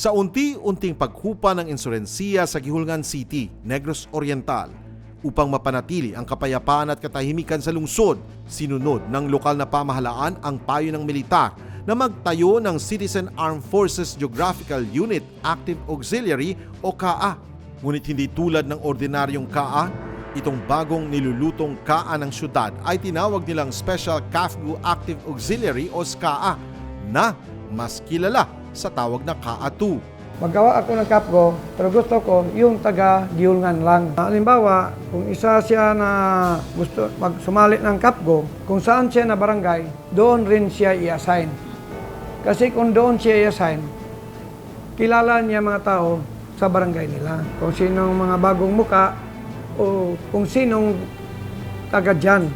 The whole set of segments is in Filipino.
Sa unti-unting paghupa ng insurensiya sa Gihulngan City, Negros Oriental, upang mapanatili ang kapayapaan at katahimikan sa lungsod, sinunod ng lokal na pamahalaan ang payo ng militar na magtayo ng Citizen Armed Forces Geographical Unit Active Auxiliary o CAA. Ngunit hindi tulad ng ordinaryong CAA, itong bagong nilulutong CAA ng syudad ay tinawag nilang Special CAFGU Active Auxiliary o SCAA na mas kilala sa tawag na CAA-2. Magawa ako ng CAFGO, pero gusto ko yung taga-Gihulngan lang. Halimbawa, kung isa siya na gusto magsumali ng CAFGO, kung saan siya na barangay, doon rin siya i-assign. Kasi kung doon siya i-assign, kilala niya mga tao sa barangay nila. Kung sinong mga bagong muka o kung sinong taga dyan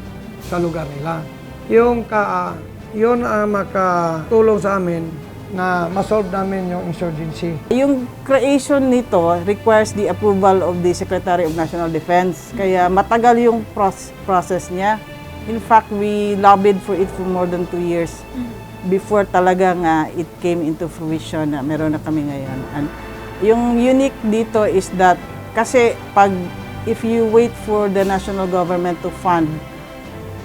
sa lugar nila. Yung CAA, yun ang makatulong sa amin na masolve namin yung insurgency. Yung creation nito requires the approval of the Secretary of National Defense. Kaya matagal yung process niya. In fact, we lobbied for it for more than 2 years before talaga nga it came into fruition na meron na kami ngayon. And yung unique dito is that kasi if you wait for the national government to fund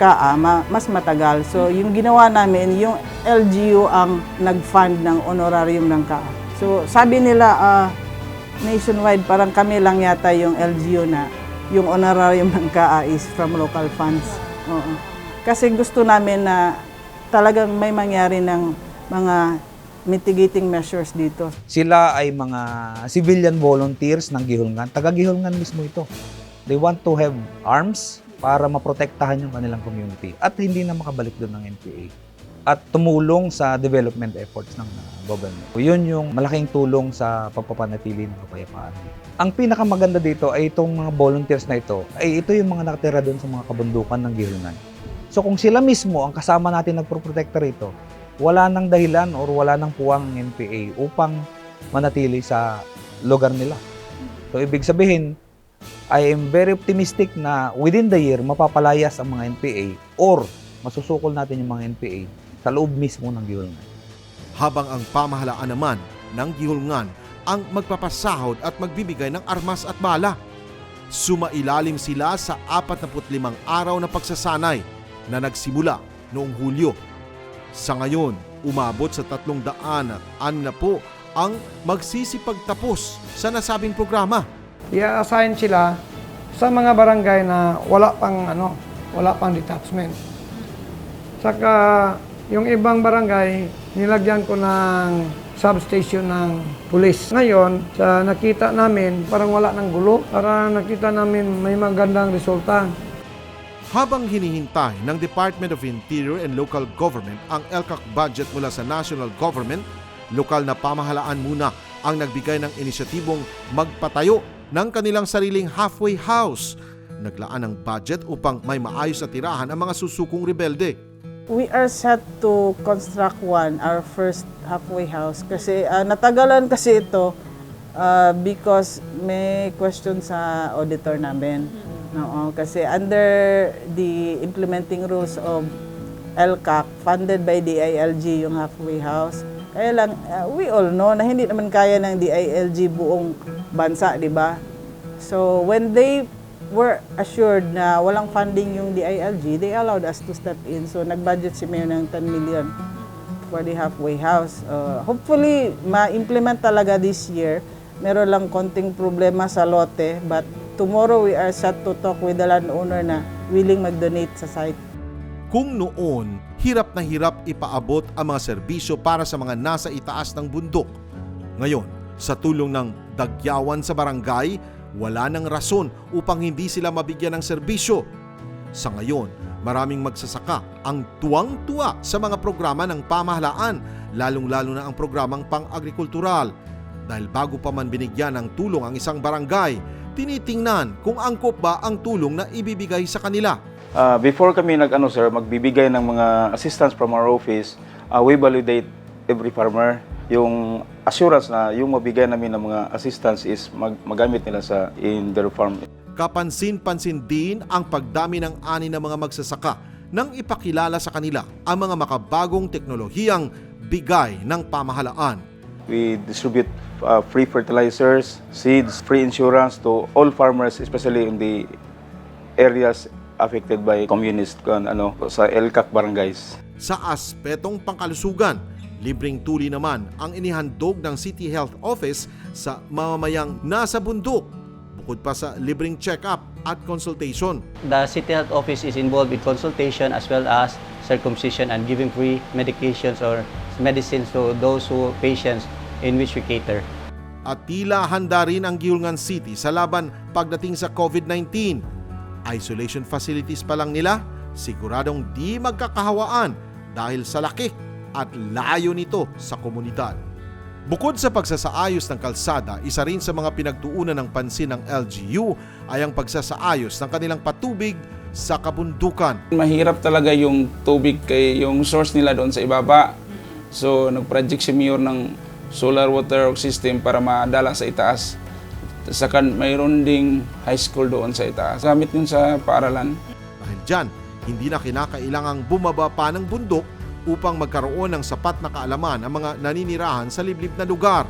CAA, mas matagal. So, yung ginawa namin, yung LGU ang nag-fund ng honorarium ng CAA. So, sabi nila, nationwide, parang kami lang yata yung LGU na yung honorarium ng CAA is from local funds. Oo. Kasi gusto namin na talagang may mangyari ng mga mitigating measures dito. Sila ay mga civilian volunteers ng Gihulngan. Taga-Gihulngan mismo ito. They want to have arms para maprotektahan yung kanilang community at hindi na makabalik doon ng NPA at tumulong sa development efforts ng government. Yun yung malaking tulong sa pagpapanatili ng kapayapaan. Ang pinakamaganda dito ay itong mga volunteers na ito, ay ito yung mga nakatira doon sa mga kabundukan ng Gihulngan. So kung sila mismo ang kasama natin nagproprotekta rito, wala nang dahilan or wala nang puwang ng NPA upang manatili sa lugar nila. So ibig sabihin, I am very optimistic na within the year, mapapalayas ang mga NPA or masusukol natin yung mga NPA sa loob mismo ng Gihulngan. Habang ang pamahalaan naman ng Gihulngan ang magpapasahod at magbibigay ng armas at bala. Sumailalim sila sa 45 araw na pagsasanay na nagsimula noong Hulyo. Sa ngayon, umabot sa 300 at na po ang magsisipagtapos sa nasabing programa. I-assign sila sa mga barangay na wala pang detachment. Saka yung ibang barangay, nilagyan ko ng substation ng pulis. Ngayon, sa nakita namin, parang wala ng gulo. Parang nakita namin may magandang resulta. Habang hinihintay ng Department of Interior and Local Government ang LCAC budget mula sa national government, lokal na pamahalaan muna ang nagbigay ng inisyatibong magpatayo ng kanilang sariling halfway house. Naglaan ng budget upang may maayos na tirahan ang mga susukong rebelde. We are set to construct our first halfway house. Kasi natagalan kasi ito because may question sa auditor namin. No, kasi under the implementing rules of LCAC, funded by DILG yung halfway house. Kaya lang, we all know na hindi naman kaya ng DILG buong bansa, di ba? So, when they were assured na walang funding yung DILG, they allowed us to step in. So, nag-budget si Mayor ng 10 million for the halfway house. Hopefully, ma-implement talaga this year. Meron lang konting problema sa lote, but tomorrow we are set to talk with the landowner na willing mag-donate sa site. Kung noon, hirap na hirap ipaabot ang mga serbisyo para sa mga nasa itaas ng bundok. Ngayon, sa tulong ng dagyawan sa barangay, wala nang rason upang hindi sila mabigyan ng serbisyo. Sa ngayon, maraming magsasaka ang tuwang-tuwa sa mga programa ng pamahalaan, lalong-lalo na ang programang pang-agrikultural. Dahil bago pa man binigyan ng tulong ang isang barangay, tinitingnan kung angkop ba ang tulong na ibibigay sa kanila. Before kami magbibigay ng mga assistance from our office, we validate every farmer. Yung assurance na yung mabigay namin ng mga assistance is magamit nila in their farm. Kapansin-pansin din ang pagdami ng ani ng mga magsasaka nang ipakilala sa kanila ang mga makabagong teknolohiyang bigay ng pamahalaan. We distribute free fertilizers, seeds, free insurance to all farmers, especially in the areas affected by communist sa LCAC barangays. Sa aspetong pangkalusugan, libreng tuli naman ang inihandog ng City Health Office sa mamamayang nasa bundok, bukod pa sa libreng check-up at consultation. The City Health Office is involved in consultation as well as circumcision and giving free medications or medicines to those patients in which we cater. At tila handa rin ang Gihulngan City sa laban pagdating sa COVID-19. Isolation facilities pa lang nila, siguradong di magkakahawaan dahil sa laki at layo nito sa komunidad. Bukod sa pagsasaayos ng kalsada, isa rin sa mga pinagtuunan ng pansin ng LGU ay ang pagsasaayos ng kanilang patubig sa kabundukan. Mahirap talaga yung tubig yung source nila doon sa ibaba. So nag-project si Mayor ng solar water system para madala sa itaas. Saka mayroon ding high school doon sa itaas. Gamit yun sa paaralan. Dahil dyan, hindi na kinakailangang bumaba pa ng bundok upang magkaroon ng sapat na kaalaman ang mga naninirahan sa liblib na lugar.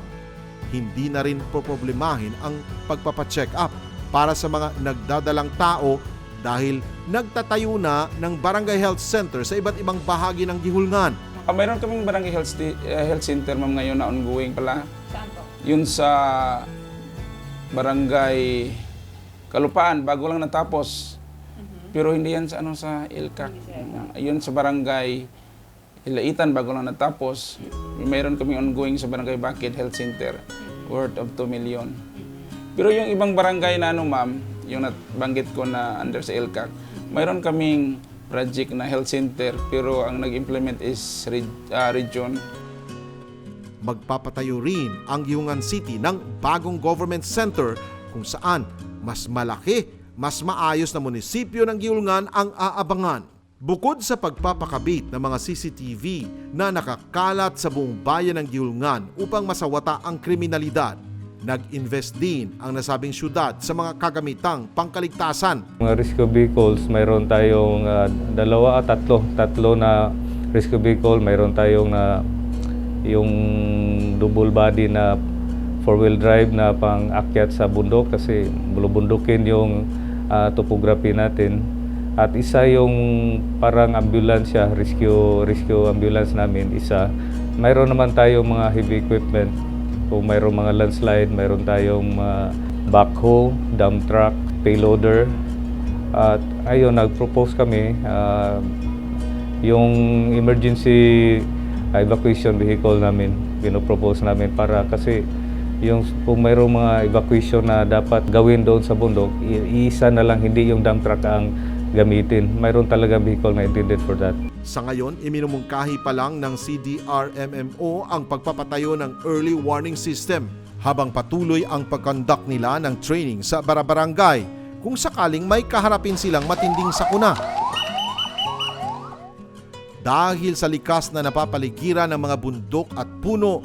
Hindi na rin poproblemahin ang pagpapacheck up para sa mga nagdadalang tao dahil nagtatayo na ng barangay health center sa iba't ibang bahagi ng Gihulngan. Mayroon kaming barangay health center ma'am ngayon na ongoing pala. Saan po? Yun sa barangay Kalupaan, bago lang natapos. Pero hindi yan sa sa LCAC. Yun sa barangay Ilaitan, bago lang natapos. Mayroon kaming ongoing sa barangay Bakid Health Center, worth of 2 million. Pero yung ibang barangay na ma'am, yung nabanggit ko na under sa LCAC, mayroon kaming project na health center pero ang nag-implement is region. Magpapatayo rin ang Gihulngan City ng bagong government center kung saan mas malaki, mas maayos na munisipyo ng Gihulngan ang aabangan. Bukod sa pagpapakabit ng mga CCTV na nakakalat sa buong bayan ng Gihulngan upang masawata ang kriminalidad, nag-invest din ang nasabing syudad sa mga kagamitang pangkaligtasan. Mga rescue vehicles, mayroon tayong tatlo na rescue vehicle. Mayroon tayong yung double body na four-wheel drive na pang-akyat sa bundok kasi bulubundukin yung topography natin. At isa yung parang ambulansya, rescue ambulance namin, isa. Mayroon naman tayong mga heavy equipment. Kung mayroong mga landslide, mayroon tayong backhoe, dump truck, payloader. At ayun, nag-propose kami yung emergency evacuation vehicle namin. Pinopropose namin para kasi kung mayroong mga evacuation na dapat gawin doon sa bundok, isa na lang, hindi yung dump truck ang gamitin. Mayroon talaga vehicle na intended for that. Sa ngayon, iminumungkahi pa lang ng CDRMMO ang pagpapatayo ng early warning system habang patuloy ang pag-conduct nila ng training sa barabarangay kung sakaling may kaharapin silang matinding sakuna. Dahil sa likas na napapaligiran ng mga bundok at puno,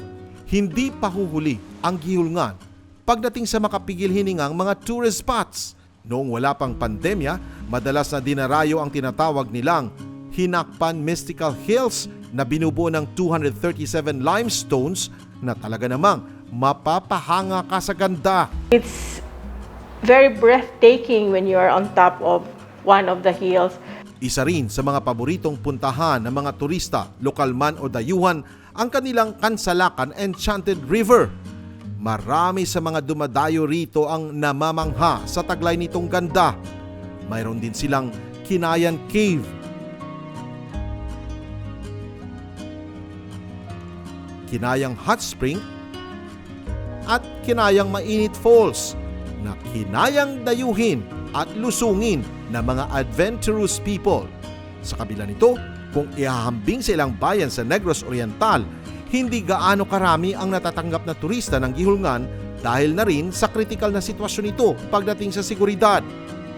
hindi pa huhuli ang Gihulngan pagdating sa makapigil hiningang mga tourist spots. Noong wala pang pandemya, madalas na dinarayo ang tinatawag nilang Hinakpan Mystical Hills na binubuo ng 237 limestones na talaga namang mapapahanga ka sa ganda. It's very breathtaking when you are on top of one of the hills. Isa rin sa mga paboritong puntahan ng mga turista, lokal man o dayuhan, ang kanilang Kansalakan Enchanted River. Marami sa mga dumadayo rito ang namamangha sa taglay nitong ganda. Mayroon din silang Kinayan Cave, Kinayang Hot Spring at Kinayang Mainit Falls na kinayang dayuhin at lusungin ng mga adventurous people. Sa kabila nito, kung ihahambing sa ilang bayan sa Negros Oriental, hindi gaano karami ang natatanggap na turista ng Gihulngan dahil na rin sa kritikal na sitwasyon ito pagdating sa seguridad.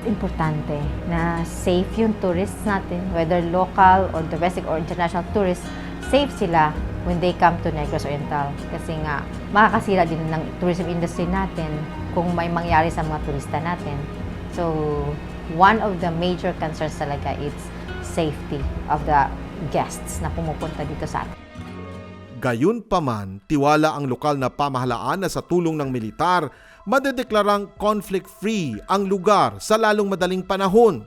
Importante na safe yung tourists natin, whether local or domestic or international tourists, safe sila when they come to Negros Oriental. Kasi nga, makakasira din ng tourism industry natin kung may mangyari sa mga turista natin. So, one of the major concerns talaga is safety of the guests na pumupunta dito sa atin. Gayunpaman, tiwala ang lokal na pamahalaan na sa tulong ng militar, madedeklarang conflict-free ang lugar sa lalong madaling panahon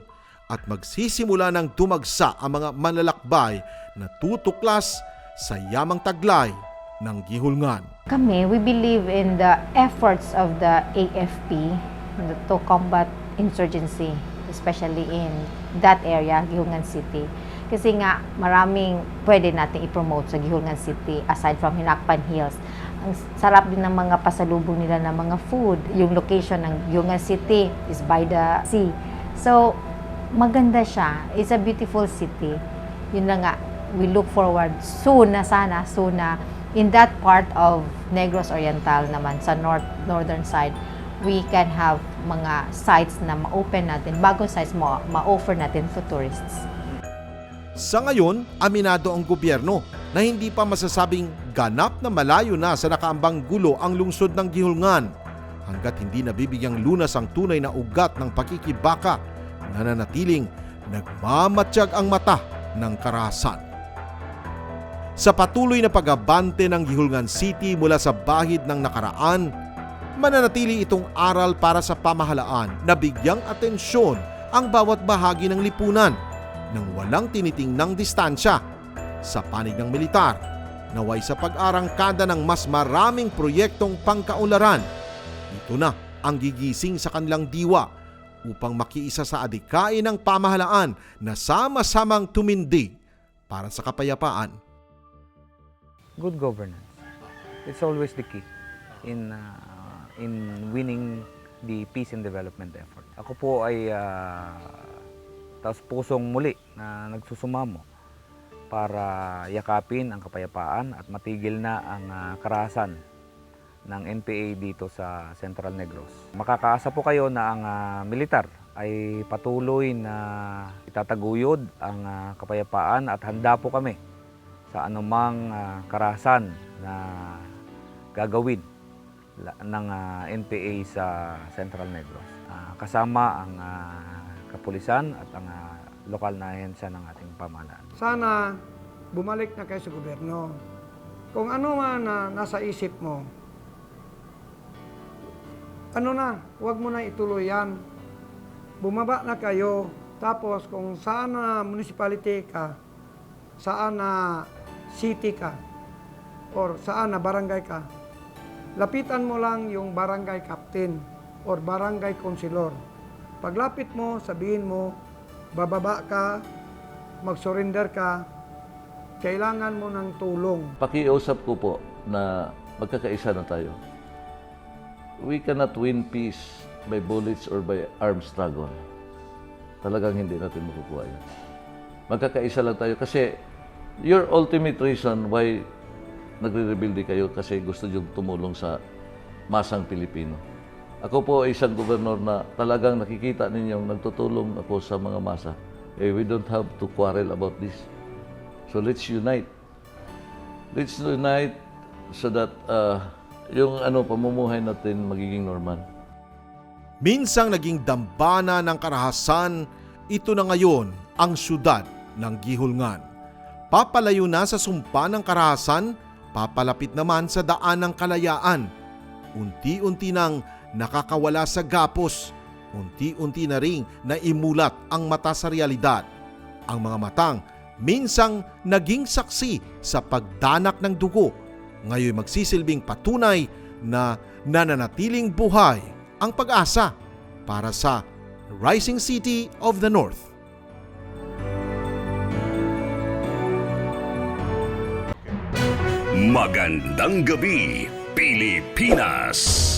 at magsisimula ng dumagsa ang mga manlalakbay na tutuklas sa yamang taglay ng Gihulngan. Kami, we believe in the efforts of the AFP to combat insurgency, especially in that area, Gihulngan City. Kasi nga, maraming pwede natin i-promote sa Gihulngan City aside from Hinakpan Hills. Ang sarap din ng mga pasalubong nila ng mga food. Yung location ng Gihulngan City is by the sea. So, maganda siya. It's a beautiful city. Yun lang nga, we look forward soon na in that part of Negros Oriental naman, sa northern side, we can have mga sites na ma-open natin, bagong sites ma-offer natin to tourists. Sa ngayon, aminado ang gobyerno na hindi pa masasabing ganap na malayo na sa nakaambang gulo ang lungsod ng Gihulngan hanggat hindi nabibigyang lunas ang tunay na ugat ng pakikibaka na nanatiling nagmamatsyag ang mata ng karahasan. Sa patuloy na pag-abante ng Gihulngan City mula sa bahid ng nakaraan, mananatili itong aral para sa pamahalaan na bigyang atensyon ang bawat bahagi ng lipunan nang walang tinitingnang distansya. Sa panig ng militar, naway sa pag-arangkada ng mas maraming proyektong pangkaunlaran, ito na ang gigising sa kanilang diwa upang makiisa sa adikain ng pamahalaan na sama-samang tumindig para sa kapayapaan. Good governance. It's always the key in winning the peace and development effort. Ako po ay taos pusong muli na nagsusumamo para yakapin ang kapayapaan at matigil na ang karahasan ng NPA dito sa Central Negros. Makakaasa po kayo na ang militar ay patuloy na itataguyod ang kapayapaan at handa po kami sa anumang karahasan na gagawin ng NPA sa Central Negros. Kasama ang kapulisan at ang lokal na ahensya ng ating pamahalaan. Sana bumalik na kayo sa gobyerno. Kung ano man na nasa isip mo, huwag mo na ituloy yan. Bumaba na kayo. Tapos kung saan na municipality ka, saan na city ka, or saan na barangay ka, lapitan mo lang yung barangay captain or barangay councilor. Paglapit mo, sabihin mo, bababa ka, mag-surrender ka, kailangan mo ng tulong. Pakiusap ko po na magkakaisa na tayo. We cannot win peace by bullets or by armed struggle. Talagang hindi natin makukuha yan. Magkakaisa lang tayo kasi your ultimate reason why nagre-rebelde kayo kasi gusto nyo tumulong sa masang Pilipino. Ako po ay isang gobernador na talagang nakikita ninyong nagtutulong ako sa mga masa. We don't have to quarrel about this. So let's unite. Let's unite so that yung pamumuhay natin magiging normal. Minsang naging dambana ng karahasan, ito na ngayon ang syudad ng Gihulngan. Papalayo na sa sumpa ng karahasan, papalapit naman sa daan ng kalayaan. Unti-unti nang nakakawala sa gapos, unti-unti na ring naimulat ang mata sa realidad. Ang mga matang minsang naging saksi sa pagdanak ng dugo, ngayon magsisilbing patunay na nananatiling buhay ang pag-asa para sa Rising City of the North. Magandang gabi, Pilipinas!